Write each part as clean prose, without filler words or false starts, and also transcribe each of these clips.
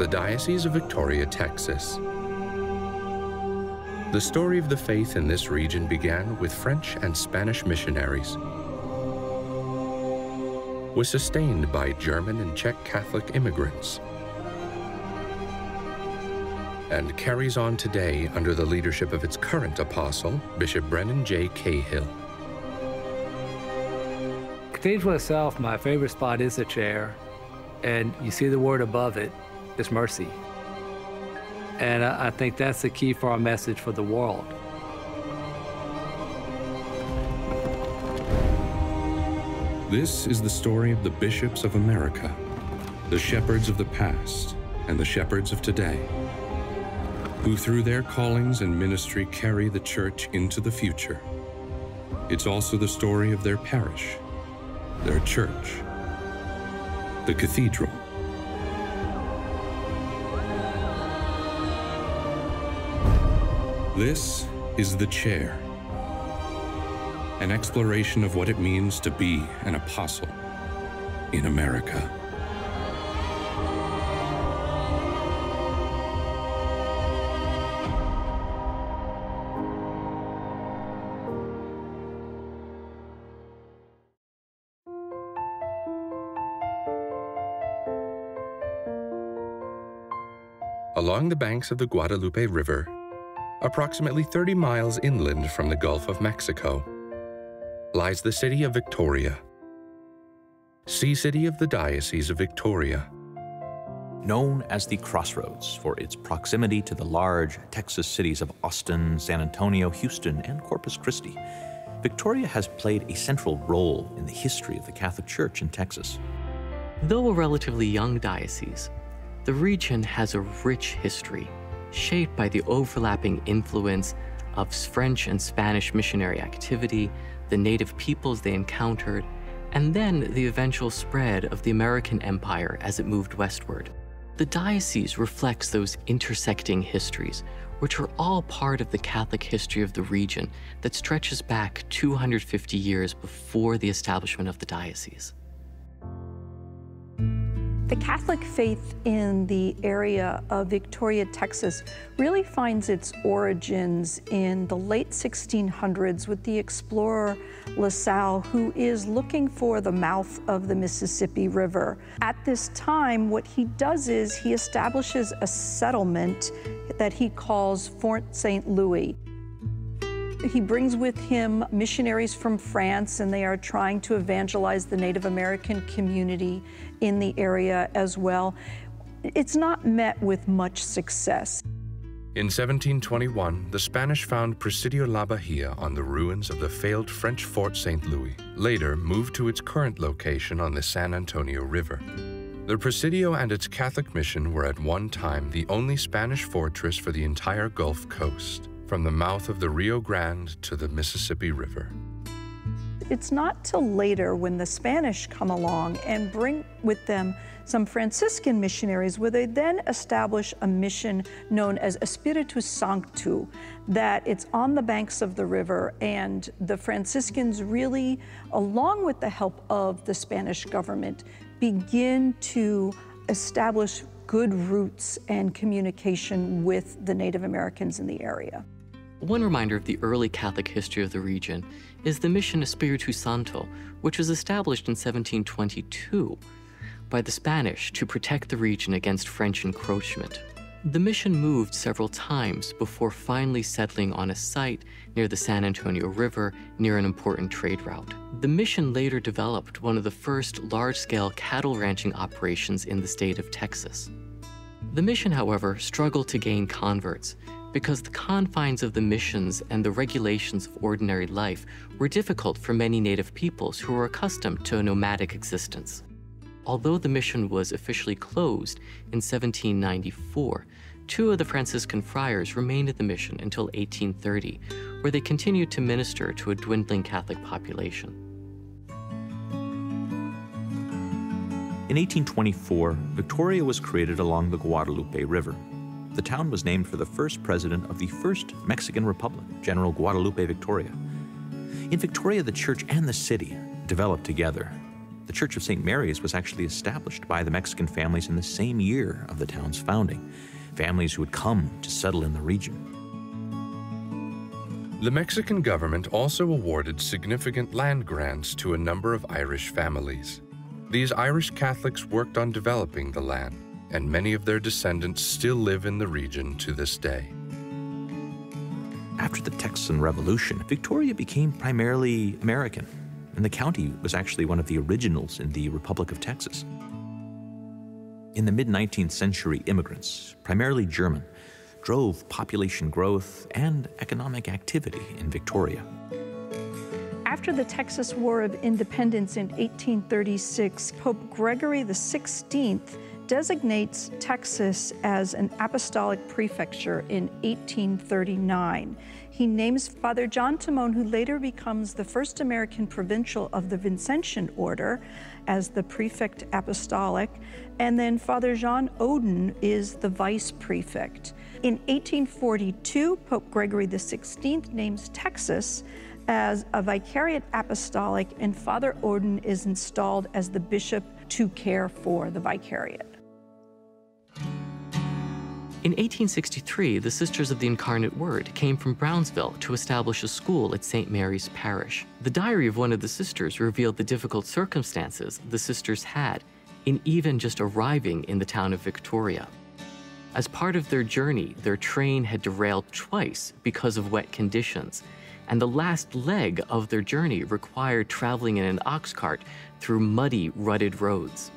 the Diocese of Victoria, Texas. The story of the faith in this region began with French and Spanish missionaries, was sustained by German and Czech Catholic immigrants, and carries on today under the leadership of its current apostle, Bishop Brennan J. Cahill. Cathedral itself, my favorite spot is the chair, and you see the word above it is mercy. And I think that's the key for our message for the world. This is the story of the bishops of America, the shepherds of the past and the shepherds of today, who through their callings and ministry carry the church into the future. It's also the story of their parish, their church, the cathedral. This is The Chair, an exploration of what it means to be an apostle in America. Along the banks of the Guadalupe River, approximately 30 miles inland from the Gulf of Mexico, lies the city of Victoria, sea city of the Diocese of Victoria. Known as the Crossroads for its proximity to the large Texas cities of Austin, San Antonio, Houston, and Corpus Christi, Victoria has played a central role in the history of the Catholic Church in Texas. Though a relatively young diocese, the region has a rich history, shaped by the overlapping influence of French and Spanish missionary activity, the native peoples they encountered, and then the eventual spread of the American empire as it moved westward. The diocese reflects those intersecting histories, which are all part of the Catholic history of the region that stretches back 250 years before the establishment of the diocese. The Catholic faith in the area of Victoria, Texas, really finds its origins in the late 1600s with the explorer La Salle, who is looking for the mouth of the Mississippi River. At this time, what he does is he establishes a settlement that he calls Fort St. Louis. He brings with him missionaries from France, and they are trying to evangelize the Native American community in the area as well. It's not met with much success. In 1721, the Spanish found Presidio La Bahia on the ruins of the failed French Fort St. Louis, later moved to its current location on the San Antonio River. The Presidio and its Catholic mission were at one time the only Spanish fortress for the entire Gulf Coast, from the mouth of the Rio Grande to the Mississippi River. It's not till later when the Spanish come along and bring with them some Franciscan missionaries, where they then establish a mission known as Espiritu Sanctu, that it's on the banks of the river, and the Franciscans really, along with the help of the Spanish government, begin to establish good roots and communication with the Native Americans in the area. One reminder of the early Catholic history of the region is the mission Espiritu Santo, which was established in 1722 by the Spanish to protect the region against French encroachment. The mission moved several times before finally settling on a site near the San Antonio River near an important trade route. The mission later developed one of the first large-scale cattle ranching operations in the state of Texas. The mission, however, struggled to gain converts because the confines of the missions and the regulations of ordinary life were difficult for many native peoples who were accustomed to a nomadic existence. Although the mission was officially closed in 1794, two of the Franciscan friars remained at the mission until 1830, where they continued to minister to a dwindling Catholic population. In 1824, Victoria was created along the Guadalupe River. The town was named for the first president of the first Mexican Republic, General Guadalupe Victoria. In Victoria, the church and the city developed together. The Church of St. Mary's was actually established by the Mexican families in the same year of the town's founding, families who had come to settle in the region. The Mexican government also awarded significant land grants to a number of Irish families. These Irish Catholics worked on developing the land, and many of their descendants still live in the region to this day. After the Texan Revolution, Victoria became primarily American, and the county was actually one of the originals in the Republic of Texas. In the mid-19th century, immigrants, primarily German, drove population growth and economic activity in Victoria. After the Texas War of Independence in 1836, Pope Gregory XVI designates Texas as an apostolic prefecture in 1839. He names Father John Timon, who later becomes the first American provincial of the Vincentian order, as the prefect apostolic, and then Father Jean Odin is the vice prefect. In 1842, Pope Gregory XVI names Texas as a vicariate apostolic, and Father Odin is installed as the bishop to care for the vicariate. In 1863, the Sisters of the Incarnate Word came from Brownsville to establish a school at St. Mary's Parish. The diary of one of the sisters revealed the difficult circumstances the sisters had in even just arriving in the town of Victoria. As part of their journey, their train had derailed twice because of wet conditions, and the last leg of their journey required traveling in an ox cart through muddy, rutted roads.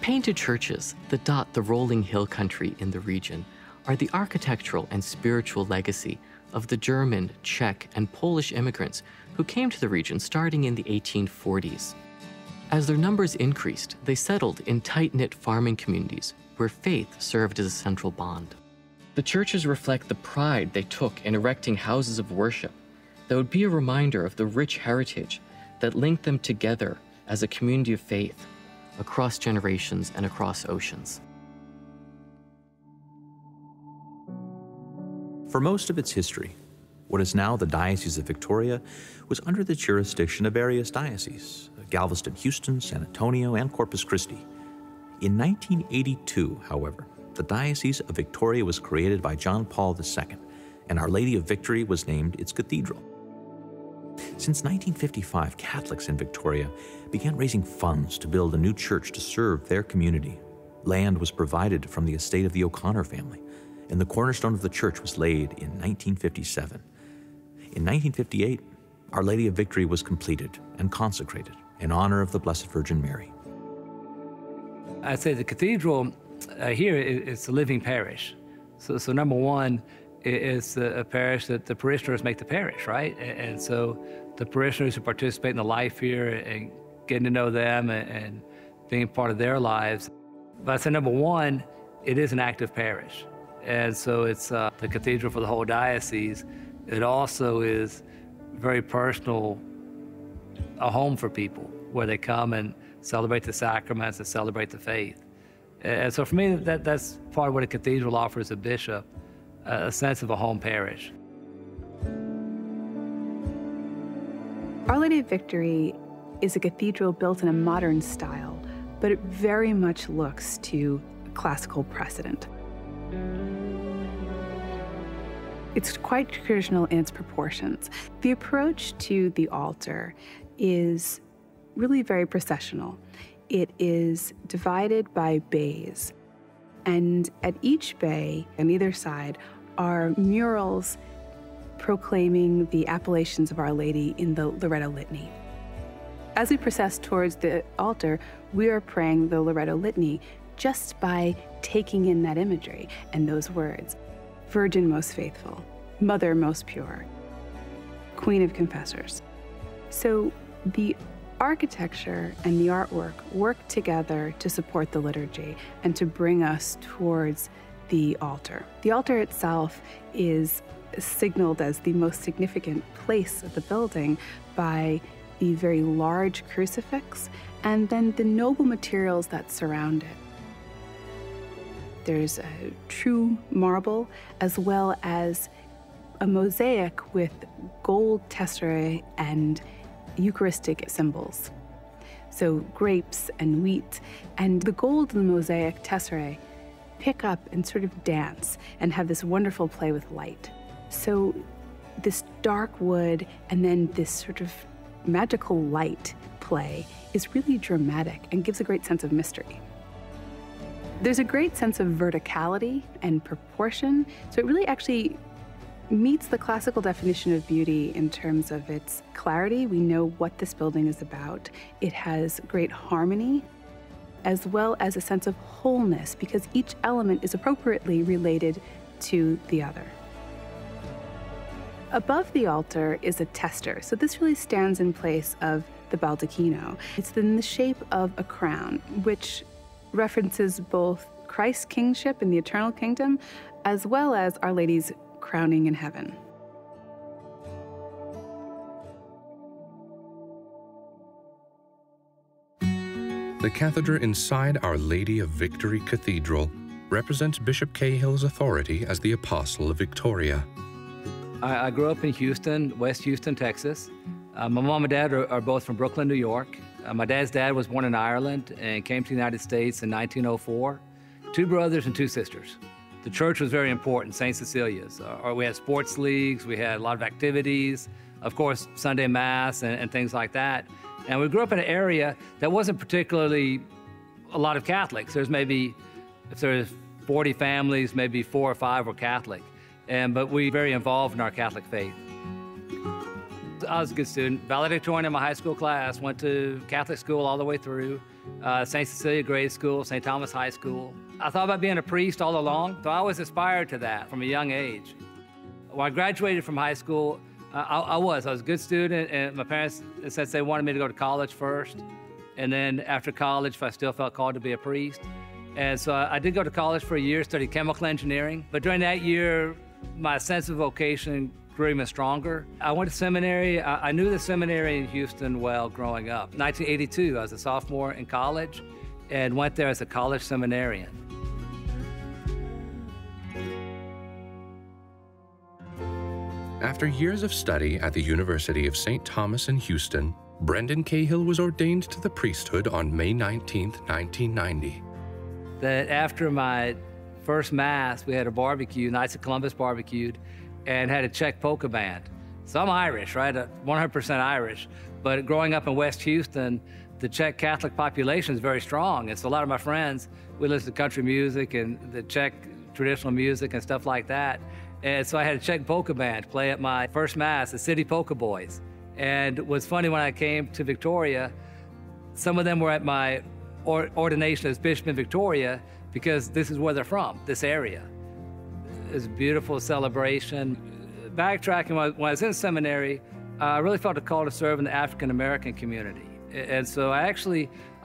Painted churches that dot the rolling hill country in the region are the architectural and spiritual legacy of the German, Czech, and Polish immigrants who came to the region starting in the 1840s. As their numbers increased, they settled in tight-knit farming communities where faith served as a central bond. The churches reflect the pride they took in erecting houses of worship that would be a reminder of the rich heritage that linked them together as a community of faith across generations and across oceans. For most of its history, what is now the Diocese of Victoria was under the jurisdiction of various dioceses: Galveston, Houston, San Antonio, and Corpus Christi. In 1982, however, the Diocese of Victoria was created by John Paul II, and Our Lady of Victory was named its cathedral. Since 1955, Catholics in Victoria began raising funds to build a new church to serve their community. Land was provided from the estate of the O'Connor family, and the cornerstone of the church was laid in 1957. In 1958, Our Lady of Victory was completed and consecrated in honor of the Blessed Virgin Mary. I'd say the cathedral here is a living parish. So number one, it's a parish that the parishioners make the parish, right? And so the parishioners who participate in the life here and getting to know them and being part of their lives. But I'd say number one, it is an active parish. And so it's the cathedral for the whole diocese. It also is very personal, a home for people where they come and celebrate the sacraments and celebrate the faith. And so for me, that's part of what a cathedral offers a bishop, a sense of a home parish. Our Lady of Victory is a cathedral built in a modern style, but it very much looks to classical precedent. It's quite traditional in its proportions. The approach to the altar is really very processional. It is divided by bays, and at each bay, on either side, are murals proclaiming the appellations of Our Lady in the Loretto Litany. As we process towards the altar, we are praying the Loretto Litany just by taking in that imagery and those words. Virgin most faithful, Mother most pure, Queen of confessors. So the architecture and the artwork work together to support the liturgy and to bring us towards the altar. The altar itself is signaled as the most significant place of the building by the very large crucifix and then the noble materials that surround it. There's a true marble as well as a mosaic with gold tesserae and Eucharistic symbols. So grapes and wheat and the gold in the mosaic tesserae pick up and sort of dance and have this wonderful play with light. So this dark wood and then this sort of magical light play is really dramatic and gives a great sense of mystery. There's a great sense of verticality and proportion, so it really actually meets the classical definition of beauty in terms of its clarity. We know what this building is about. It has great harmony, as well as a sense of wholeness, because each element is appropriately related to the other. Above the altar is a tester, so this really stands in place of the baldacchino. It's in the shape of a crown, which references both Christ's kingship in the eternal kingdom, as well as Our Lady's crowning in heaven. The cathedra inside Our Lady of Victory Cathedral represents Bishop Cahill's authority as the Apostle of Victoria. I grew up in Houston, West Houston, Texas. My mom and dad are both from Brooklyn, New York. My dad's dad was born in Ireland and came to the United States in 1904. 2 brothers and 2 sisters. The church was very important, St. Cecilia's. We had sports leagues, we had a lot of activities, of course, Sunday Mass and things like that. And we grew up in an area that wasn't particularly a lot of Catholics. There's maybe, if there's 40 families, maybe 4 or 5 were Catholic. But we were very involved in our Catholic faith. I was a good student, valedictorian in my high school class, went to Catholic school all the way through, St. Cecilia Grade School, St. Thomas High School. I thought about being a priest all along, so I always aspired to that from a young age. When I graduated from high school, I was a good student, and my parents said they wanted me to go to college first, and then after college, if I still felt called to be a priest. And so I did go to college for a year, studied chemical engineering, but during that year, my sense of vocation grew even stronger. I went to seminary. I knew the seminary in Houston well growing up. 1982, I was a sophomore in college and went there as a college seminarian. After years of study at the University of St. Thomas in Houston, Brendan Cahill was ordained to the priesthood on May 19, 1990. That after my first Mass, we had a barbecue, Knights of Columbus barbecued, and had a Czech polka band. So I'm Irish, right? 100% Irish. But growing up in West Houston, the Czech Catholic population is very strong. And so a lot of my friends, we listen to country music and the Czech traditional music and stuff like that. And so I had a Czech polka band play at my first Mass, the City Polka Boys. And what's funny, when I came to Victoria, some of them were at my ordination as Bishop in Victoria because this is where they're from, this area. It's a beautiful celebration. Backtracking, when I was in seminary, I really felt a call to serve in the African American community. And so I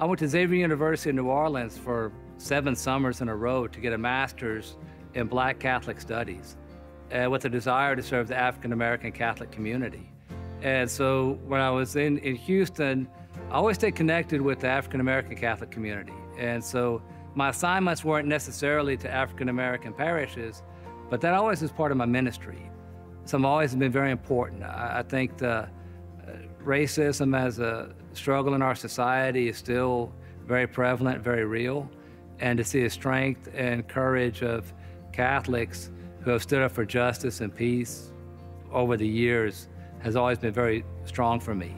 went to Xavier University in New Orleans for 7 summers in a row to get a master's in Black Catholic Studies with a desire to serve the African American Catholic community. And so when I was in Houston, I always stayed connected with the African American Catholic community. And so my assignments weren't necessarily to African American parishes, but that always was part of my ministry. So I've always been very important. I think the racism as a struggle in our society is still very prevalent, very real. And to see the strength and courage of Catholics who have stood up for justice and peace over the years has always been very strong for me.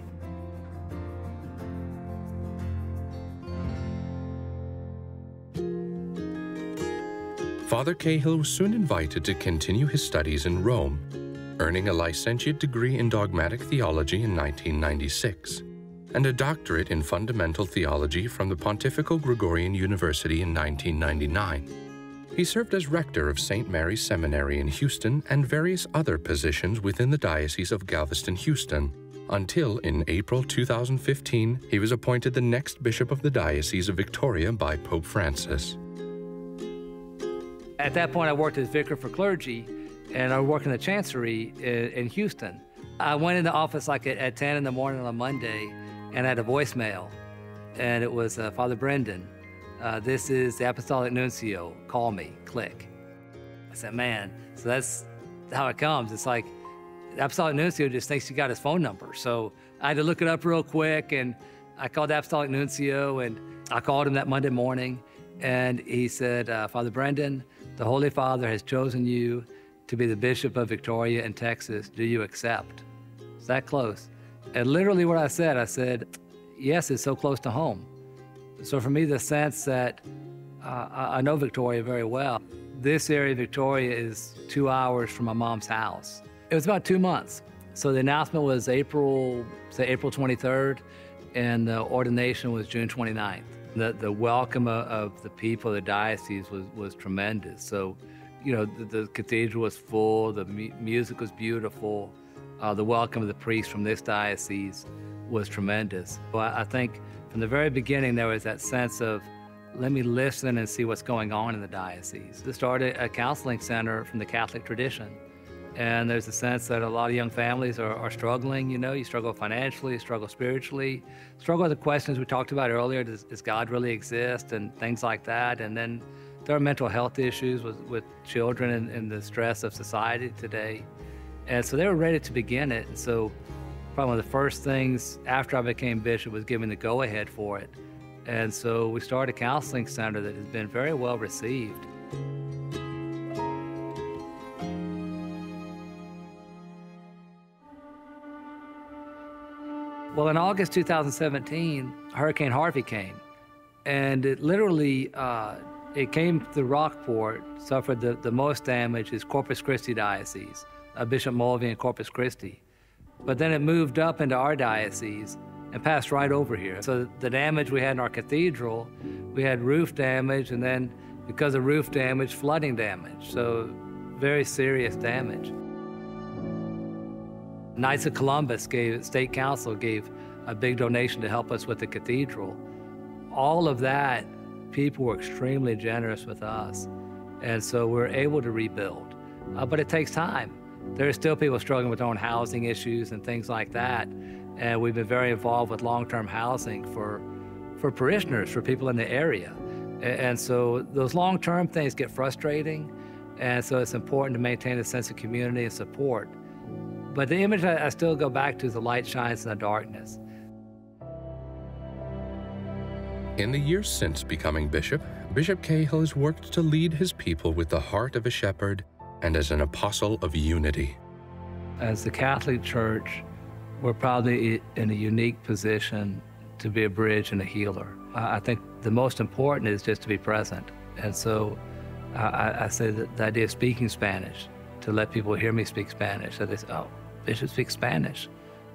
Father Cahill was soon invited to continue his studies in Rome, earning a licentiate degree in dogmatic theology in 1996 and a doctorate in fundamental theology from the Pontifical Gregorian University in 1999. He served as rector of St. Mary's Seminary in Houston and various other positions within the Diocese of Galveston-Houston, until in April 2015 he was appointed the next bishop of the Diocese of Victoria by Pope Francis. At that point, I worked as vicar for clergy, and I worked in the chancery in Houston. I went in the office like at 10 in the morning on a Monday, and I had a voicemail, and it was Father Brendan. This is the Apostolic Nuncio. Call me. Click. I said, man, so that's how it comes. It's like the Apostolic Nuncio just thinks you got his phone number. So I had to look it up real quick, and I called the Apostolic Nuncio, and I called him that Monday morning, and he said, Father Brendan, the Holy Father has chosen you to be the Bishop of Victoria in Texas. Do you accept? It's that close. And literally what I said, yes, it's so close to home. So for me, the sense that I know Victoria very well. This area of Victoria is 2 hours from my mom's house. It was about 2 months. So the announcement was April 23rd, and the ordination was June 29th. The welcome of the people of the diocese was tremendous. So, you know, the cathedral was full, the music was beautiful, the welcome of the priests from this diocese was tremendous. But I think from the very beginning, there was that sense of, let me listen and see what's going on in the diocese. They started a counseling center from the Catholic tradition. And there's a sense that a lot of young families are struggling. You know, you struggle financially, you struggle spiritually, struggle with the questions we talked about earlier. Does God really exist, and things like that? And then there are mental health issues with children and the stress of society today. And so they were ready to begin it. And so probably one of the first things after I became bishop was giving the go-ahead for it. And so we started a counseling center that has been very well received. Well, in August 2017, Hurricane Harvey came, and it literally, it came through Rockport, suffered the most damage is Corpus Christi Diocese, Bishop Mulvey and Corpus Christi. But then it moved up into our diocese and passed right over here. So the damage we had in our cathedral, we had roof damage, and then because of roof damage, flooding damage. So very serious damage. Knights of Columbus State Council gave a big donation to help us with the cathedral. All of that, people were extremely generous with us. And so we're able to rebuild. But it takes time. There are still people struggling with their own housing issues and things like that. And we've been very involved with long-term housing for parishioners, for people in the area. And so those long-term things get frustrating. And so it's important to maintain a sense of community and support. But the image I still go back to is the light shines in the darkness. In the years since becoming bishop, Bishop Cahill has worked to lead his people with the heart of a shepherd and as an apostle of unity. As the Catholic Church, we're probably in a unique position to be a bridge and a healer. I think the most important is just to be present. And so I say that the idea of speaking Spanish, to let people hear me speak Spanish. So they say, oh, Bishop speaks Spanish.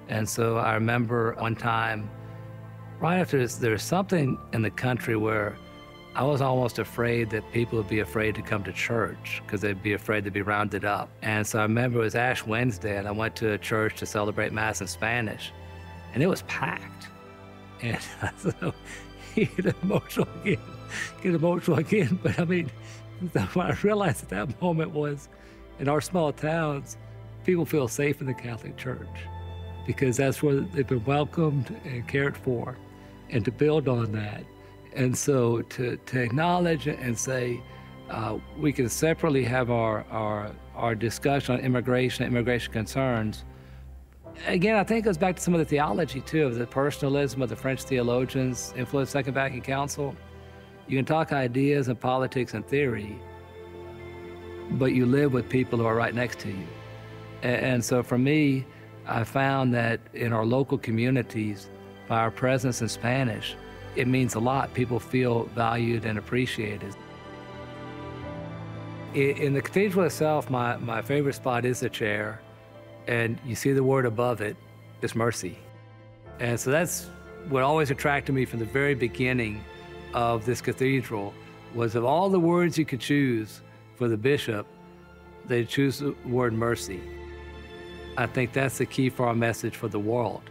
And so I remember one time, right after this, there was something in the country where I was almost afraid that people would be afraid to come to church because they'd be afraid to be rounded up. And so I remember it was Ash Wednesday, and I went to a church to celebrate Mass in Spanish, and it was packed. And so you get emotional again. But I mean, what I realized at that moment was, in our small towns, people feel safe in the Catholic Church because that's where they've been welcomed and cared for, and to build on that. And so to acknowledge and say, we can separately have our discussion on immigration concerns. Again, I think it goes back to some of the theology too, of the personalism of the French theologians, influenced Second Vatican Council. You can talk ideas and politics and theory, but you live with people who are right next to you. And so for me, I found that in our local communities, by our presence in Spanish, it means a lot. People feel valued and appreciated. In the cathedral itself, my favorite spot is the chair, and you see the word above it, it's mercy. And so that's what always attracted me from the very beginning of this cathedral, was of all the words you could choose for the bishop, they choose the word mercy. I think that's the key for our message for the world.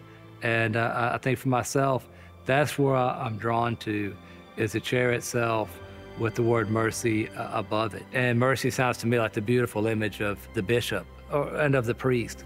And I think for myself, that's where I'm drawn to, is the chair itself with the word mercy above it. And mercy sounds to me like the beautiful image of the bishop and of the priest.